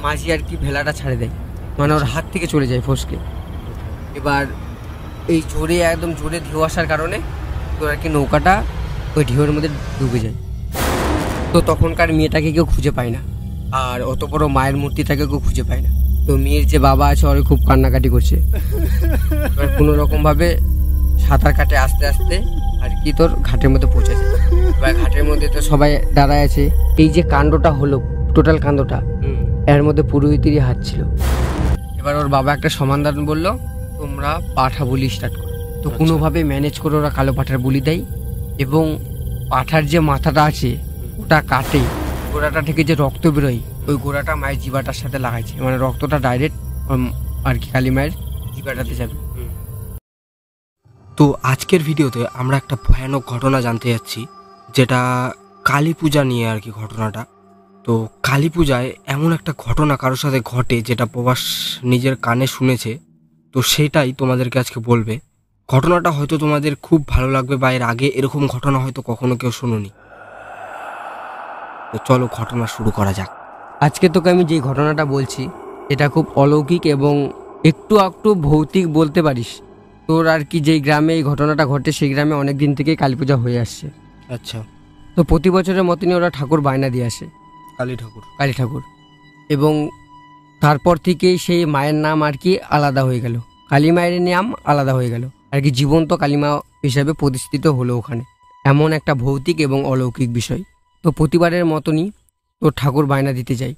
মাঝি আর কি ভেলাটা ছাড়ে দেয়, মানে ওর হাত থেকে চলে যায় ফসকে। এবার এই জোরে একদম জোরে ঢেউ আসার কারণে তোর আর কি নৌকাটা ওই ঢেউয়ের মধ্যে ডুবে যায়। তো তখনকার মেয়েটাকে কেউ খুঁজে পায় না, আর অত বড় মায়ের মূর্তিটাকে কেউ খুঁজে পায় না। তো মেয়ের যে বাবা আছে ওর খুব কান্নাকাটি করছে। এবার কোনো রকমভাবে সাঁতার কাটে আস্তে আস্তে আর কি তোর ঘাটের মধ্যে পৌঁছে যায়। এবার ঘাটের মধ্যে তো সবাই দাঁড়ায় আছে। এই যে কাণ্ডটা হলো, টোটাল কাণ্ডটা, এর মধ্যে পুরোহিতেরই হাত ছিল। এবার ওর বাবা একটা সমাধান বললো, তোমরা পাঠা বলি স্টার্ট করো। তো কোনোভাবে ম্যানেজ করে ওরা কালো পাঠার বলি দেয়, এবং পাঠার যে মাথাটা আছে ওটা কাটে, গোড়াটা থেকে যে রক্ত বেরোয় ওই গোড়াটা মায়ের জিবাটার সাথে লাগাইছে, মানে রক্তটা ডাইরেক্ট আর কি কালী মায়ের জিবাটাতে যাবে। তো আজকের ভিডিওতে আমরা একটা ভয়ানক ঘটনা জানতে যাচ্ছি, যেটা কালী পূজা নিয়ে আর কি ঘটনাটা। তো কালী পূজায় এমন একটা ঘটনা কারোর সাথে ঘটে যেটা প্রবাস নিজের কানে শুনেছে, তো সেটাই তোমাদেরকে আজকে বলবে। ঘটনাটা হয়তো তোমাদের খুব ভালো লাগবে, বা এর আগে এরকম ঘটনা হয়তো কখনো কেউ শুনোনি। তো চলো ঘটনা শুরু করা যাক। আজকে তোকে আমি যে ঘটনাটা বলছি এটা খুব অলৌকিক এবং একটু একটু ভৌতিক বলতে পারিস। তোর আর কি যেই গ্রামে এই ঘটনাটা ঘটে সেই গ্রামে অনেক দিন থেকেই কালী পূজা হয়ে আসছে। আচ্ছা। তো প্রতি বছরের মতনই ওরা ঠাকুর বায়না দিয়ে আসে, কালী ঠাকুর। এবং তারপর থেকেই সেই মায়ের নাম আর কি আলাদা হয়ে গেল, কালী মায়ের নাম আলাদা হয়ে গেল আর কি, জীবন্ত কালীমা হিসাবে প্রতিষ্ঠিত হলো ওখানে। এমন একটা ভৌতিক এবং অলৌকিক বিষয়। তো প্রতিবারের মতনই তো ঠাকুর বায়না দিতে যায়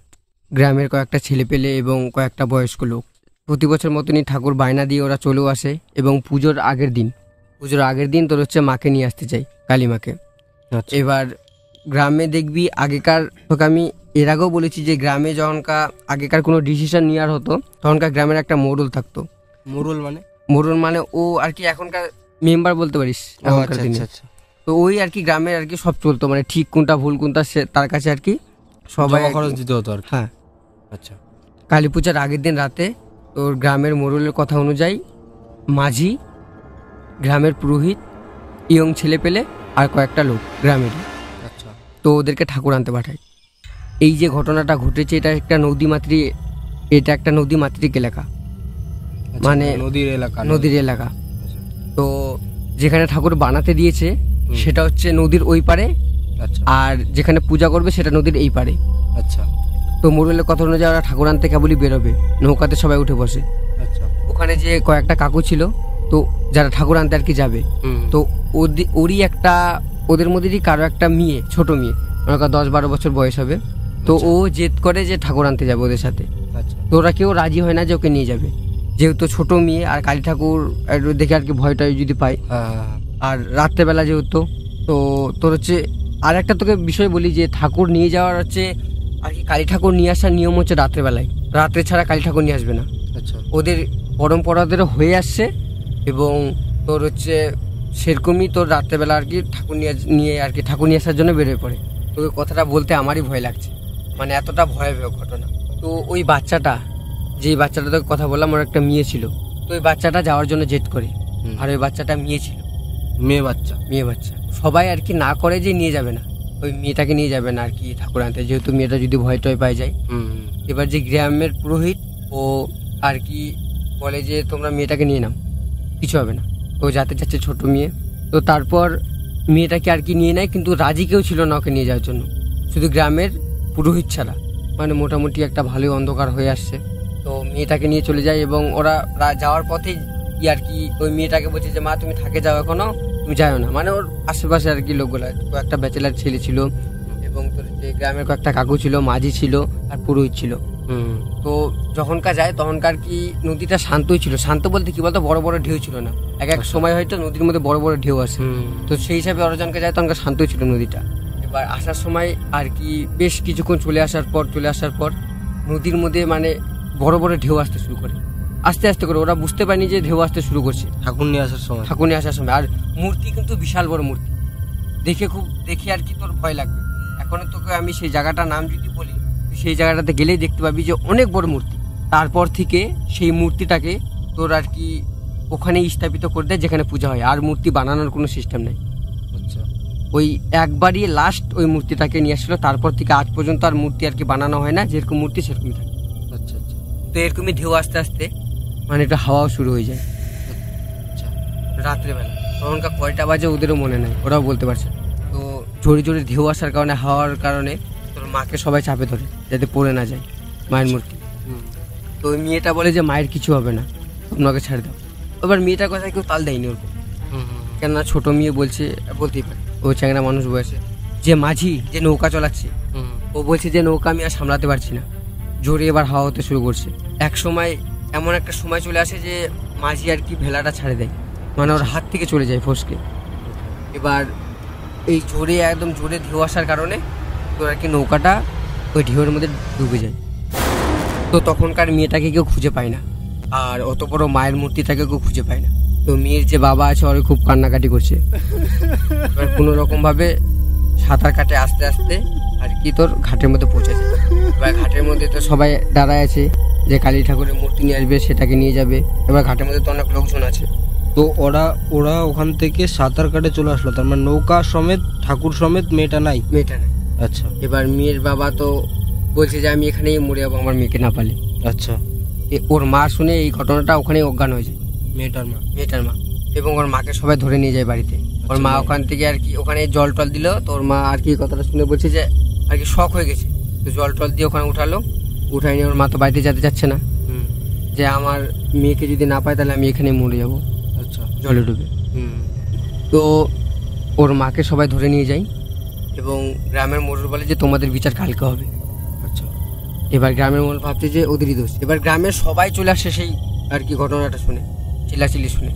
গ্রামের কয়েকটা ছেলেপেলে এবং কয়েকটা বয়স্ক লোক। প্রতি বছর মতনই ঠাকুর বায়না দিয়ে ওরা চলেও আসে, এবং পুজোর আগের দিন তোর হচ্ছে মাকে নিয়ে আসতে চাই, কালী মাকে। এবার গ্রামে দেখবি আগেকার, তোকে আমি এর আগেও বলেছি যে গ্রামে যখনকার আগেকার কোনো ডিসিশন নেওয়ার হতো তখনকার গ্রামের একটা মোড়ল থাকতো। মোড়ল মানে ও আর কি এখনকার মেম্বার বলতে পারিস। তো ওই আর কি গ্রামের আর কি সব চলতো, মানে ঠিক কোনটা ভুল কোনটা সে তার কাছে আর কি সবাই খরচ দিতে হতো আর। হ্যাঁ। আচ্ছা। কালী পূজার আগের দিন রাতে তোর গ্রামের মোড়লের কথা অনুযায়ী মাঝি, গ্রামের পুরোহিত, ইয়ং ছেলে পেলে আর কয়েকটা লোক গ্রামেরই, আচ্ছা, তো ওদেরকে ঠাকুর আনতে পাঠায়। এই যে ঘটনাটা ঘটেছে এটা একটা নদীমাতৃক এলাকা, মানে নদীর এলাকা। তো যেখানে ঠাকুর বানাতে দিয়েছে সেটা হচ্ছে নদীর ওই পারে, আর যেখানে পূজা করবে সেটা নদীর এই পারে। আচ্ছা। তো মোড়লের কথা অনুযায়ী ওরা ঠাকুর আনতে কেবলই বেরোবে, নৌকাতে সবাই উঠে বসে। আচ্ছা। ওখানে যে কয়েকটা কাকু ছিল তো যারা ঠাকুর আনতে আর কি যাবে, তো ওদের মধ্যেই কারো একটা মেয়ে, ছোট মেয়ে, 10-12 বছর বয়স হবে। তো ও জেদ করে যে ঠাকুর আনতে যাবে ওদের সাথে। তো ওরা কেউ রাজি হয় না যে ওকে নিয়ে যাবে, যেহেতু ছোট মেয়ে আর কালী ঠাকুর দেখে আর কি ভয়টা যদি পায়, আর রাত্রেবেলা যেহেতু। তো তোর হচ্ছে আর একটা তোকে বিষয় বলি যে ঠাকুর নিয়ে যাওয়ার হচ্ছে আর কি, কালী ঠাকুর নিয়ে আসার নিয়ম হচ্ছে রাত্রেবেলায়, রাত্রে ছাড়া কালী ঠাকুর নিয়ে আসবে না। আচ্ছা। ওদের পরম্পরাদেরও হয়ে আসছে, এবং তোর হচ্ছে সেরকমই তোর রাত্রেবেলা আর কি ঠাকুর নিয়ে আসার জন্য বেরোয় পড়ে। তোকে কথাটা বলতে আমারই ভয় লাগছে, মানে এতটা ভয়াবহ ঘটনা। তো ওই বাচ্চাটা, যেই বাচ্চাটা তোকে কথা বললাম, ওর একটা মেয়ে ছিল। তো ওই বাচ্চাটা যাওয়ার জন্য জেদ করে, আর ওই বাচ্চাটা মেয়ে ছিল, মেয়ে বাচ্চা। সবাই আর কি না করে যে নিয়ে যাবে না, ওই মেয়েটাকে নিয়ে যাবে না আর কি ঠাকুর আনতে, যেহেতু মেয়েটা যদি ভয় টয় পাই যায়। এবার যে গ্রামের পুরোহিত ও আর কি বলে যে তোমরা মেয়েটাকে নিয়ে নাও, কিছু হবে না, ও যাতে চাচ্ছে ছোট মেয়ে। তো তারপর মেয়েটাকে আর কি নিয়ে নেয়, কিন্তু রাজি কেউ ছিল না ওকে নিয়ে যাওয়ার জন্য, শুধু গ্রামের পুরোহিত ছাড়া। মানে মোটামুটি একটা ভালোই অন্ধকার হয়ে আসছে। তো মেয়েটাকে নিয়ে চলে যায়, এবং ওরা যাওয়ার পথে আর কি ওই মেয়েটাকে বলছে যে মা তুমি থাকে যাও, এখনো তুমি যাও না। মানে ওর আশেপাশে আর কি লোকগুলা, একটা ব্যাচেলার ছেলে ছিল, এবং তোর যে গ্রামের কয়েকটা কাকু ছিল, মাঝি ছিল, আর পুরোহিত ছিল। তো যখনকার যায় তখনকার কি নদীটা শান্তই ছিল। শান্ত বলতে কি বলতো, বড় বড় ঢেউ ছিল না। এক সময় হয়তো নদীর মধ্যে বড় বড় ঢেউ আসে, তো সেই হিসাবে অরজনকে যায় তখনকার শান্তই ছিল নদীটা। এবার আসার সময় আর কি বেশ কিছুক্ষণ চলে আসার পর নদীর মধ্যে মানে বড় বড় ঢেউ আসতে শুরু করে, আস্তে আস্তে করে। ওরা বুঝতে পারেনি যে ঢেউ আসতে শুরু করছে ঠাকুর নিয়ে আসার সময়। আর মূর্তি কিন্তু বিশাল বড় মূর্তি, দেখে আর কি তোর ভয় লাগবে। এখন তোকে আমি সেই জায়গাটার নাম যদি বলি, সেই জায়গাটাতে গেলেই দেখতে পাবি যে অনেক বড় মূর্তি। তারপর থেকে সেই মূর্তিটাকে তোর আর কি ওখানে স্থাপিত করে দেয় যেখানে পূজা হয়, আর মূর্তি বানানোর কোনো সিস্টেম নেই। আচ্ছা। ওই একবারই লাস্ট ওই মূর্তিটাকে নিয়ে আসলো, তারপর থেকে আজ পর্যন্ত আর মূর্তি আর কি বানানো হয় না, যেরকম মূর্তি সেরকমই থাকে। আচ্ছা আচ্ছা তো এরকমই ঢেউ আস্তে আস্তে মানে একটু হাওয়াও শুরু হয়ে যায় আচ্ছা রাত্রেবেলা। তখনকার কয়টা বাজে ওদেরও মনে নাই, ওরাও বলতে পারছে না। তো জোরে জোরে ঢেউ আসার কারণে, হাওয়ার কারণে তোর মাকে সবাই চাপে ধরে যাতে পড়ে না যায় মায়ের মূর্তি। তো ওই মেয়েটা বলে যে মায়ের কিছু হবে না, আপনাকে ছেড়ে দাও। এবার মেয়েটার কথা কেউ তাল দেয়নি ওরকম, কেননা ছোট মেয়ে বলছে, বলতেই পারে, ও চ্যাংরা মানুষ বয়সে। যে মাঝি যে নৌকা চালাচ্ছে ও বলছে যে নৌকা আমি আর সামলাতে পারছি না, জোরে এবার হাওয়া হতে শুরু করছে। এক সময় এমন একটা সময় চলে আসে যে মাঝি আর কি ভেলাটা ছাড়ে দেয়, মানে ওর হাত থেকে চলে যায় ফসকে। এবার এই জোরে একদম জোরে ঢেউ আসার কারণে তোর আর কি নৌকাটা ওই ঢেউয়ের মধ্যে ডুবে যায়। তো তখনকার মেয়েটাকে কেউ খুঁজে পায় না, আর অত বড় মায়ের মূর্তিটাকে কেউ খুঁজে পায় না। তো মেয়ের যে বাবা আছে ওর খুব কান্নাকাটি করছে। এবার কোনো রকম ভাবে সাঁতার কাটে আস্তে আস্তে আর কি তোর ঘাটের মধ্যে পৌঁছে যায়। এবার ঘাটের মধ্যে তো সবাই দাঁড়ায় আছে যে কালী ঠাকুরের মূর্তি নিয়ে আসবে, সেটাকে নিয়ে যাবে। এবার ঘাটের মধ্যে তো অনেক লোকজন আছে। তো ওরা ওখান থেকে সাঁতার কাটে চলে আসলো, তার মানে নৌকা সমেত ঠাকুর সমেত মেয়েটা নাই? মেয়েটা নেই। আচ্ছা। এবার মেয়ের বাবা তো বলছে যে আমি এখানেই মরে যাবো আমার মেয়েকে না পালে। আচ্ছা। ওর মা শুনে এই ঘটনাটা ওখানেই অজ্ঞান হয়ে যায়, মেয়েটার মা। এবং ওর মাকে সবাই ধরে নিয়ে যায় বাড়িতে। ওর মা ওখান থেকে আর কি ওখানে জল টল দিল। তো ওর মা আর কি কথাটা শুনে বলছে যে আর কি শখ হয়ে গেছে, তো জল টল দিয়ে ওখানে উঠালো। উঠাই নিয়ে ওর মা তো বাড়িতে যেতে চাচ্ছে না, যে আমার মেয়েকে যদি না পায় তাহলে আমি এখানে মরে যাবো। আচ্ছা। জলে ডুবে। তো ওর মাকে সবাই ধরে নিয়ে যায় এবং গ্রামের মোড়ল বলে যে তোমাদের বিচার কালকে হবে। আচ্ছা। এবার গ্রামের মোড়ল ভাবছে যে ওদেরই দোষ। এবার গ্রামের সবাই চলে আসে সেই আর কি ঘটনাটা শুনে, চিল্লাচিল্লি শুনে।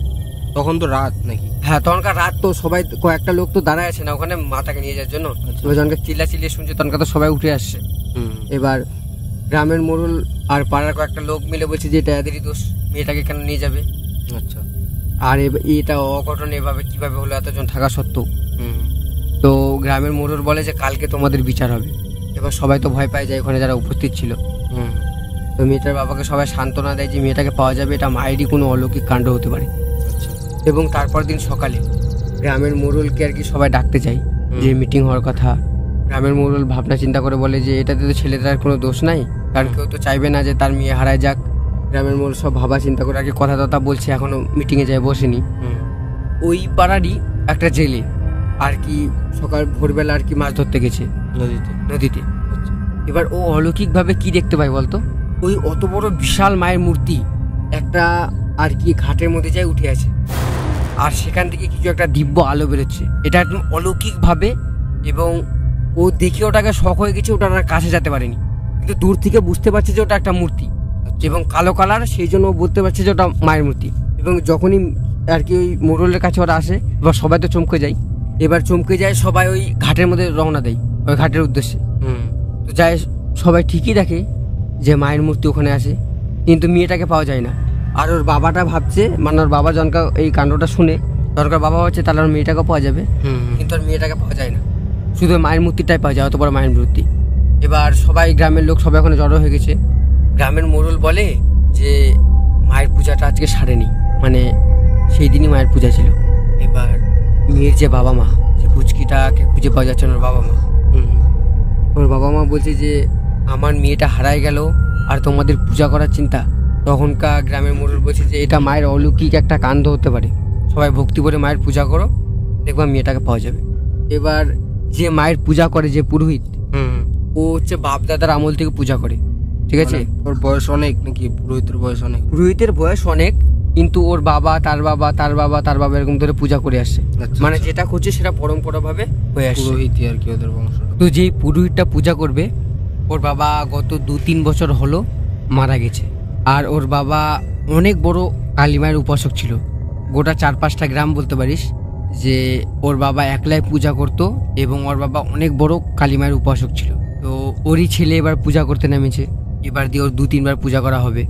তখন তো রাত নাকি? হ্যাঁ, তখনকার রাত। তো সবাই কয়েকটা লোক তো দাঁড়ায় আছে না ওখানে মাটাকে নিয়ে যাওয়ার জন্য। এবার যখন চিল্লাচিল্লি শুনছে তখনকার তো সবাই উঠে আসছে। এবার গ্রামের মোড়ল আর পাড়ার কয়েকটা লোক মিলে বলছে যে এটা এদেরই দোষ, মেয়েটাকে কেন নিয়ে যাবে। আচ্ছা। আর এটা অঘটন এভাবে কিভাবে হলো এতজন থাকা সত্ত্বেও। তো গ্রামের মোড়ল বলে যে কালকে তোমাদের বিচার হবে। এবার সবাই তো ভয় পায় যায় ওখানে যারা উপস্থিত ছিল। তো মেয়েটার বাবাকে সবাই সান্ত্বনা দেয় যে মেয়েটাকে পাওয়া যাবে, এটা মায়েরই কোনো অলৌকিক কাণ্ড হতে পারে। এবং তারপর দিন সকালে গ্রামের মোড়লকে আর কি সবাই ডাকতে চাই, যে মিটিং হওয়ার কথা। গ্রামের মোড়ল ভাবনা চিন্তা করে বলে যে এটাতে তো ছেলেটার কোনো দোষ নাই, কারণ কেউ তো চাইবে না যে তার মেয়ে হারায় যাক। গ্রামের মোড়ল সব ভাবা চিন্তা করে আর কি কথা টথা বলছে, এখনো মিটিংয়ে যায় বসেনি। ওই পাড়ারই একটা জেলে আর কি সকাল ভোরবেলা আর কি মাছ ধরতে গেছে নদীতে। এবার ও অলৌকিকভাবে কি দেখতে পায় বলতো, ওই অত বড় বিশাল মায়ের মূর্তি একটা আর কি ঘাটের মধ্যে যায় উঠে আছে, আর সেখান থেকে কিছু একটা দিব্য আলো বেরোচ্ছে। এটা একদম অলৌকিকভাবে, এবং ও দেখে ওটাকে শখ হয়ে গেছে, ওটা আর কাছে যেতে পারেনি, কিন্তু দূর থেকে বুঝতে পারছে যে ওটা একটা মূর্তি এবং কালো কালার, সেই জন্য ও বলতে পারছে যে ওটা মায়ের মূর্তি। এবং যখনই আর কি ওই মোড়লের কাছে ওরা আসে, এবার সবাই তো চমকে যায়। এবার চমকে যায় সবাই, ওই ঘাটের মধ্যে রওনা দেয় ওই ঘাটের উদ্দেশ্যে। তো যায় সবাই, ঠিকই দেখে যে মায়ের মূর্তি ওখানে আছে, কিন্তু মেয়েটাকে পাওয়া যায় না। আর ওর বাবাটা ভাবছে, মানে ওর বাবা জনকা এই কাণ্ডটা শুনে দরকার বাবা হচ্ছে তাহলে ওর মেয়েটাকে পাওয়া যাবে, কিন্তু ওর মেয়েটাকে পাওয়া যায় না, শুধু মায়ের মূর্তিটাই পাওয়া যায়, অত বড় মায়ের মূর্তি। এবার সবাই গ্রামের লোক সবাই ওখানে জড়ো হয়ে গেছে। গ্রামের মোড়ল বলে যে মায়ের পূজাটা আজকে সারেনি, মানে সেই দিনই মায়ের পূজা ছিল। এবার মেয়ের যে বাবা মা, যে পুচকিটাকে খুঁজে পাওয়া যাচ্ছে না, ওর বাবা মা বলছে যে আমার মেয়েটা হারায় গেল আর তোমাদের পূজা করার চিন্তা। তখনকার গ্রামের মোড়ল বলছে যে এটা মায়ের অলৌকিক একটা কাণ্ড হতে পারে, সবাই ভক্তি করে মায়ের পূজা করো, দেখবা মেয়েটাকে পাওয়া যাবে। এবার যে মায়ের পূজা করে, যে পুরোহিত, ও হচ্ছে বাপ দাদার আমল থেকে পূজা করে, ঠিক আছে। ওর বয়স অনেক নাকি? পুরোহিতের বয়স অনেক? পুরোহিতের বয়স অনেক, কিন্তু ওর বাবা তার বাবা তার বাবা তার বাবা এরকম ধরে পূজা করে আসছে। মানে যেটা করছে সেটা পরম্পরা ভাবে হয়ে আসছে, পুরোহিতই আর কি ওদের বংশ। তো যেই পুরোহিতটা পূজা করবে, ওর বাবা গত 2-3 বছর হলো মারা গেছে। আর ওর বাবা অনেক বড় কালীমায়ের উপাসক ছিল, গোটা 4-5টা গ্রাম বলতে পারিস যে ওর বাবা একলাই পূজা করত, এবং ওর বাবা অনেক বড় কালীমায়ের উপাসক ছিল। তো ওরই ছেলে এবার পূজা করতে নেমেছে, এবার দিয়ে ওর 2-3 বার পূজা করা হবে।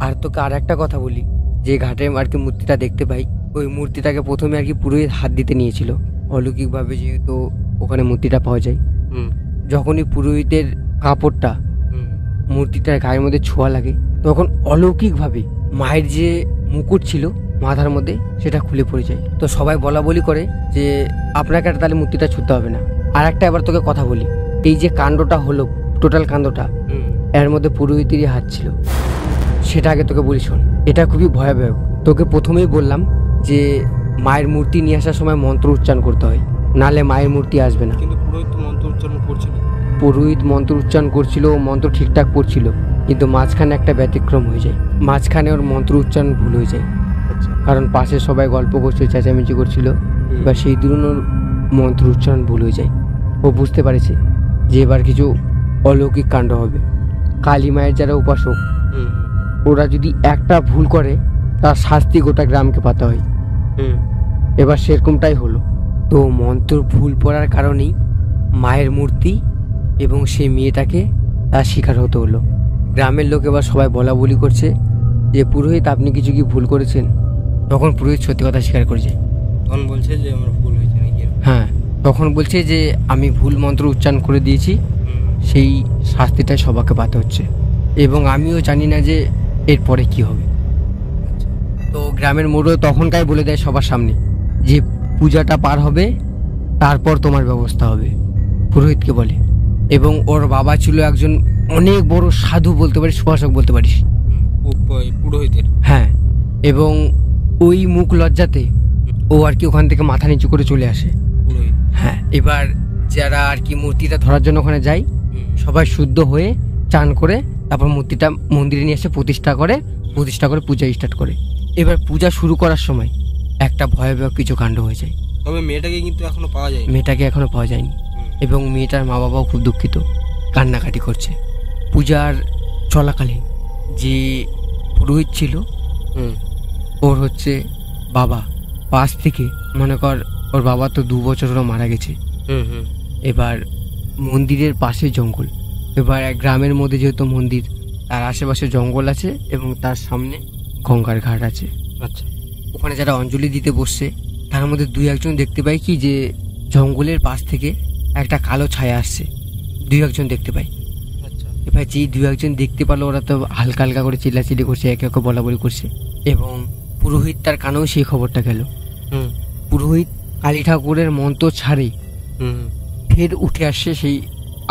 আর তোকে আর একটা কথা বলি, যে ঘাটে আর কি মূর্তিটা দেখতে পাই, ওই মূর্তিটাকে প্রথমে আর কি পুরোহিত হাত দিতে নিয়েছিল অলৌকিকভাবে, যেহেতু ওখানে মূর্তিটা পাওয়া যায়। যখনই পুরোহিতের কাপড়টা মূর্তিটার গায়ের মধ্যে ছোঁয়া লাগে, তখন অলৌকিকভাবে মায়ের যে মুকুট ছিল মাথার মধ্যে সেটা খুলে পড়ে যায়। তো সবাই বলা বলি করে যে আপনাকে আর তাহলে মূর্তিটা ছুঁতে হবে না। আর একটা এবার তোকে কথা বলি, এই যে কাণ্ডটা হলো, টোটাল কাণ্ডটা এর মধ্যে পুরোহিতেরই হাত ছিল। সেটা আগে তোকে বলি শোন, এটা খুবই ভয়াবহ। তোকে প্রথমেই বললাম যে মায়ের মূর্তি নিয়ে আসার সময় মন্ত্র উচ্চারণ করতে হয়, নালে মায়ের মূর্তি আসবে না। কিন্তু পুরোহিত তো মন্ত্র উচ্চারণ করছিল। পুরোহিত মন্ত্র উচ্চারণ করছিল, মন্ত্র ঠিকঠাক পড়ছিল, কিন্তু মাঝখানে একটা ব্যতিক্রম হয়ে যায়। মাঝখানে ওর মন্ত্র উচ্চারণ ভুল হয়ে যায়, কারণ পাশে সবাই গল্প করছিল, চেঁচামেচি করছিল, বা সেই দরুন ওর মন্ত্র উচ্চারণ ভুল হয়ে যায়। ও বুঝতে পারেছে যে এবার কিছু অলৌকিক কাণ্ড হবে। কালী মায়ের যারা উপাসক, ওরা যদি একটা ভুল করে তার শাস্তি গোটা গ্রামকে পাতে হয়। এবার সেরকমটাই হলো। তো মন্ত্র ভুল পড়ার কারণেই মায়ের মূর্তি এবং সেই মেয়েটাকে তার শিকার হতে হলো। গ্রামের লোক এবার সবাই বলা বলি করছে যে পুরোহিত আপনি কিছু কি ভুল করেছেন? তখন পুরোহিত সত্যি কথা স্বীকার করেছে। তখন বলছে যে আমার ভুল হয়েছে নাকি? হ্যাঁ, তখন বলছে যে আমি ভুল মন্ত্র উচ্চারণ করে দিয়েছি, সেই শাস্তিটাই সবাইকে পাতে হচ্ছে, এবং আমিও জানি না যে এরপরে কি হবে। তো গ্রামের মোড়ল তখনকাই বলে দেয় সবার সামনে যে পূজাটা পার হবে, তারপর তোমার ব্যবস্থা হবে, পুরোহিতকে বলে। এবং ওর বাবা ছিল একজন অনেক বড় সাধু বলতে পারিস, উপাসক বলতে পারিস, পুরোহিতের। হ্যাঁ, এবং ওই মুখ লজ্জাতে ও আর কি ওখান থেকে মাথা নিচু করে চলে আসে। হ্যাঁ, এবার যারা আর কি মূর্তিটা ধরার জন্য ওখানে যায়, সবাই শুদ্ধ হয়ে চান করে তারপর মূর্তিটা মন্দিরে নিয়ে এসে প্রতিষ্ঠা করে পূজা স্টার্ট করে। এবার পূজা শুরু করার সময় একটা ভয়াবহ কিছু কাণ্ড হয়ে যায়। তবে মেয়েটাকে কিন্তু এখনো পাওয়া যায়নি। মেয়েটাকে এখনো পাওয়া যায়নি, এবং মেয়েটার মা বাবাও খুব দুঃখিত, কান্নাকাটি করছে। পূজার চলাকালীন যে পুরোহিত ছিল, ওর হচ্ছে বাবা পাশ থেকে, মনে কর ওর বাবা তো 2 বছর হলো মারা গেছে। এবার মন্দিরের পাশে জঙ্গল, এবার গ্রামের মধ্যে যেহেতু মন্দির, তার আশেপাশে জঙ্গল আছে এবং তার সামনে গঙ্গার ঘাট আছে। আচ্ছা, ওখানে যারা অঞ্জলি দিতে বসছে তার মধ্যে 2-1 দেখতে পাই কি যে জঙ্গলের পাশ থেকে একটা কালো ছায়া আসছে, 2-1 দেখতে পাই। আচ্ছা, এবার যেই 2-1 দেখতে পারলো, ওরা তো হালকা হালকা করে চিল্লাচিল্লি করছে, একে একে বলা বলি করছে, এবং পুরোহিত তার কানেও সেই খবরটা গেল। পুরোহিত কালী ঠাকুরের মন্ত্র ছাড়ে ফের উঠে আসছে সেই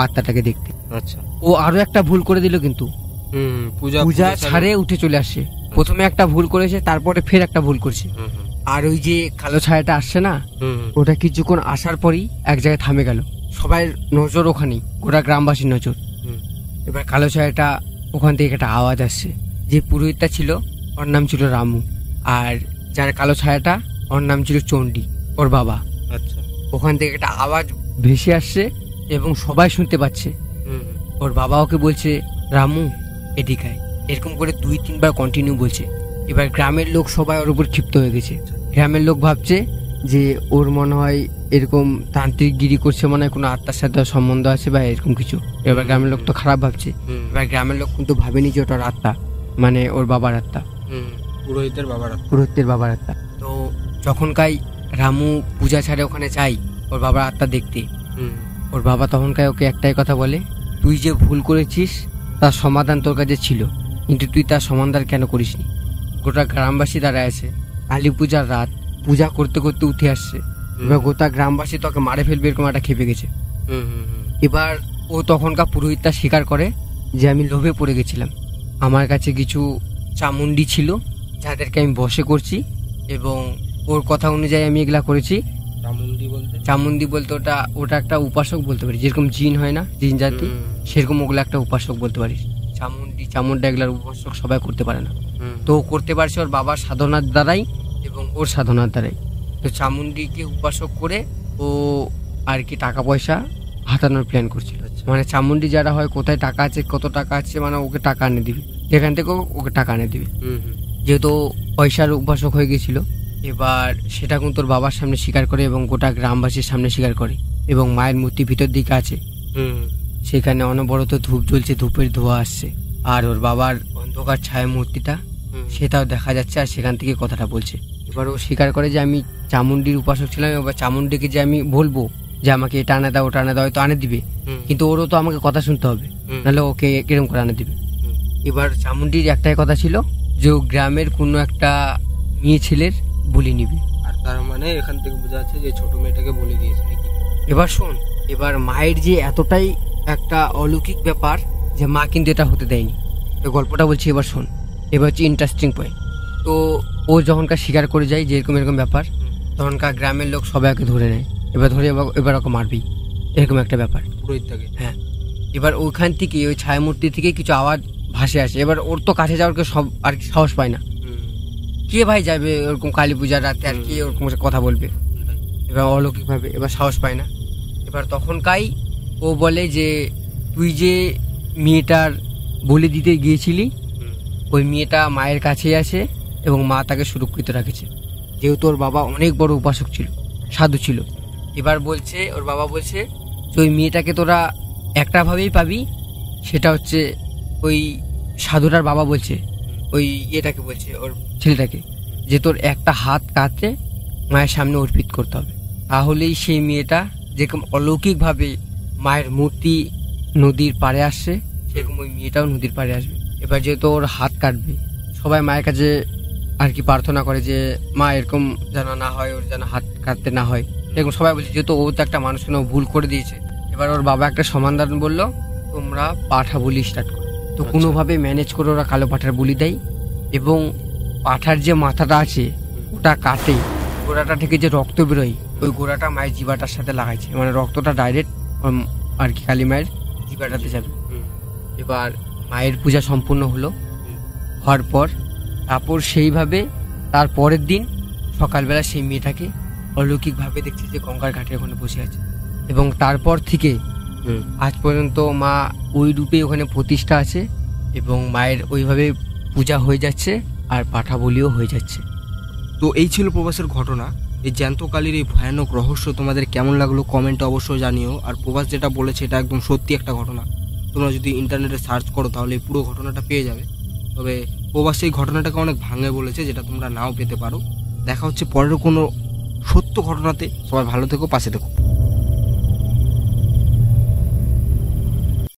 আত্মাটাকে দেখতে। আচ্ছা, ও আরো একটা ভুল করে দিল, কিন্তু পূজা ছাড়ে উঠে চলে আসছে। প্রথমে একটা ভুল করেছে, তারপরে ফের একটা ভুল করছে। আর ওই যে কালো ছায়াটা আসছে না, ওটা কিছুক্ষণ আসার পরই এক জায়গায় থামে গেল। সবাই নজর ওখানেই, গোটা গ্রামবাসীর নজর। এবার কালো ছায়াটা ওখান থেকে একটা আওয়াজ আসছে। যে পুরোহিতটা ছিল ওর নাম ছিল রামু, আর যার কালো ছায়াটা ওর নাম ছিল চণ্ডী, ওর বাবা। আচ্ছা, ওখান থেকে একটা আওয়াজ ভেসে আসছে এবং সবাই শুনতে পাচ্ছে। ওর বাবা ওকে বলছে রামু এদিকে আয়, এরকম করে 2-3 বার কন্টিনিউ বলছে। এবার গ্রামের লোক সবাই ওর উপর ক্ষিপ্ত হয়ে গেছে। গ্রামের লোক ভাবছে যে ওর মনে হয় এরকম তান্ত্রিক গিরি করছে, মনে হয় কোনো আত্মার সাথে সম্বন্ধ আছে বা এরকম কিছু। এবার গ্রামের লোক তো খারাপ ভাবছে। এবার গ্রামের লোক কিন্তু ভাবেনি যে ওটার আত্মা, মানে ওর বাবার আত্মা, পুরোহিতের বাবার আত্মা। তো যখনকাই রামু পূজা ছাড়ে ওখানে যাই ওর বাবার আত্মা দেখতে, ওর বাবা তখনকার ওকে একটাই কথা বলে, তুই যে ভুল করেছিস তার সমাধান তোর কাছে ছিল, কিন্তু তুই তার সমাধান কেন করিসনি? গোটা গ্রামবাসী দাঁড়ায় আছে, কালী পূজার রাত, পূজা করতে করতে উঠে আসছে। এবার গোটা গ্রামবাসী তোকে মারে ফেলবে এরকম একটা খেপে গেছে। এবার ও তখনকার পুরোহিতটা স্বীকার করে যে আমি লোভে পড়ে গেছিলাম, আমার কাছে কিছু চামুন্ডি ছিল যাদেরকে আমি বশে করছি, এবং ওর কথা অনুযায়ী আমি এগুলা করেছি। চামুন্ডি বলতে ওটা একটা উপাসক বলতে পারি, যেরকম জিন হয় না, জিন জাতি, সেরকম ওগুলো একটা উপাসক বলতে পারিস। চামুন্ডা এগুলার উপাসক সবাই করতে পারে না, তো ও করতে পারছে ওর বাবার সাধনার দ্বারাই এবং ওর সাধনার দ্বারাই। তো চামুন্ডিকে উপাসক করে ও আর কি টাকা পয়সা হাতানোর প্ল্যান করছিল। মানে চামুন্ডি যারা হয়, কোথায় টাকা আছে, কত টাকা আছে, মানে ওকে টাকা এনে দিবি, যেখান থেকে ওকে টাকা এনে দিবি। যেহেতু পয়সার উপাসক হয়ে গেছিল, এবার সেটা কিন্তু তোর বাবার সামনে স্বীকার করে এবং গোটা গ্রামবাসীর সামনে স্বীকার করে, এবং মায়ের মূর্তি ভিতর দিকে আছে, সেখানে অনবরত ধূপ জ্বলছে, ধূপের ধোঁয়া আসছে, আর ওর বাবার অন্ধকার ছায়া মূর্তিটা সেটাও দেখা যাচ্ছে, আর সেখান থেকে কথাটা বলছে। এবার ও স্বীকার করে যে আমি চামুন্ডির উপাসক ছিলাম, এবার চামুন্ডিকে যে আমি বলবো যে আমাকে এটা আনে দাও, ওটা আনে দাও, হয়তো আনে দিবে, কিন্তু ওরও তো আমাকে কথা শুনতে হবে, নাহলে ওকে কিরম করে আনে দিবে। এবার চামুন্ডির একটাই কথা ছিল যে ও গ্রামের কোনো একটা মেয়ে ছেলের বলি নিবে, আর তার মানে এখান থেকে বোঝা যাচ্ছে যে ছোট মেয়েটাকে বলে দিয়েছে নাকি। এবার শোন, এবার মায়ের যে এতটাই একটা অলৌকিক ব্যাপার যে মা কিন্তু এটা হতে দেয়নি। তো গল্পটা বলছি, এবার শোন। এবার হচ্ছে ইন্টারেস্টিং পয়েন্ট। তো ও যখনকার স্বীকার করে যায় যে এরকম এরকম ব্যাপার, তখনকার গ্রামের লোক সবাই ওকে ধরে নেয়। এবার ধরে এবার ওকে মারবি, এরকম একটা ব্যাপার। পুরোহিতটাকে? হ্যাঁ। এবার ওইখান থেকে ওই ছায়ামূর্তি থেকে কিছু আওয়াজ ভাসে আসে। এবার ওর তো কাছে যাওয়ার কেউ সব আর কি সাহস পায় না। কে ভাই যাবে ওরকম কালী পূজার রাতে, আর কে ওরকম কথা বলবে এবার অলৌকিকভাবে, এবার সাহস পায় না। এবার তখনকাই ও বলে যে তুই যে মেয়েটার বলি দিতে গিয়েছিলি, ওই মেয়েটা মায়ের কাছেই আছে এবং মা তাকে সুরক্ষিত রাখেছে, যেহেতু ওর বাবা অনেক বড় উপাসক ছিল, সাধু ছিল। এবার বলছে, ওর বাবা বলছে যে ওই মেয়েটাকে তোরা একটাভাবেই পাবি, সেটা হচ্ছে ওই সাধুটার বাবা বলছে, ওই ইয়েটাকে বলছে ওর ছেলেটাকে, যে তোর একটা হাত কাটতে মায়ের সামনে অর্পিত করতে হবে, তাহলেই সেই মেয়েটা যেরকম অলৌকিকভাবে মায়ের মূর্তি নদীর পাড়ে আসছে, সেরকম ওই মেয়েটাও নদীর পাড়ে আসবে। এবার যেহেতু ওর হাত কাটবে, সবাই মায়ের কাছে আর কি প্রার্থনা করে যে মা এরকম যেন না হয়, ওর যেন হাত কাটতে না হয়, এরকম সবাই বলছে। যেহেতু ও তো একটা মানুষকে ভুল করে দিয়েছে, এবার ওর বাবা একটা সমাধান বললো, তোমরা পাঠা বলি স্টার্ট করো। তো কোনোভাবে ম্যানেজ করে ওরা কালো পাঠার বলি দেয় এবং পাঠার যে মাথাটা আছে ওটা কাটে, গোড়াটা থেকে যে রক্ত বেরোয় ওই গোড়াটা মায়ের জিবাটার সাথে লাগাইছে, মানে রক্তটা ডাইরেক্ট আর কি কালী মায়ের জিবাটাতে যাবে। এবার মায়ের পূজা সম্পূর্ণ হওয়ার পর তারপর সেইভাবে তার পরের দিন সকালবেলা সেই মেয়েটাকে অলৌকিকভাবে দেখছে যে গঙ্গার ঘাটে ওখানে বসে আছে, এবং তারপর থেকে আজ পর্যন্ত মা ওই রূপে ওখানে প্রতিষ্ঠা আছে এবং মায়ের ওইভাবে পূজা হয়ে যাচ্ছে আর পাঠা বলিও হয়ে যাচ্ছে। তো এই ছিল প্রবাসের ঘটনা। এই জ্যান্ত কালীর এই ভয়ানক রহস্য তোমাদের কেমন লাগলো কমেন্টে অবশ্যই জানিও। আর প্রবাস যেটা বলেছে এটা একদম সত্যি একটা ঘটনা, তোমরা যদি ইন্টারনেটে সার্চ করো তাহলে পুরো ঘটনাটা পেয়ে যাবে। তবে প্রবাস এই ঘটনাটাকে অনেক ভাঙে বলেছে, যেটা তোমরা নাও পেতে পারো। দেখা হচ্ছে পরের কোনো সত্য ঘটনাতে। সবাই ভালো থেকো, পাশে থেকো।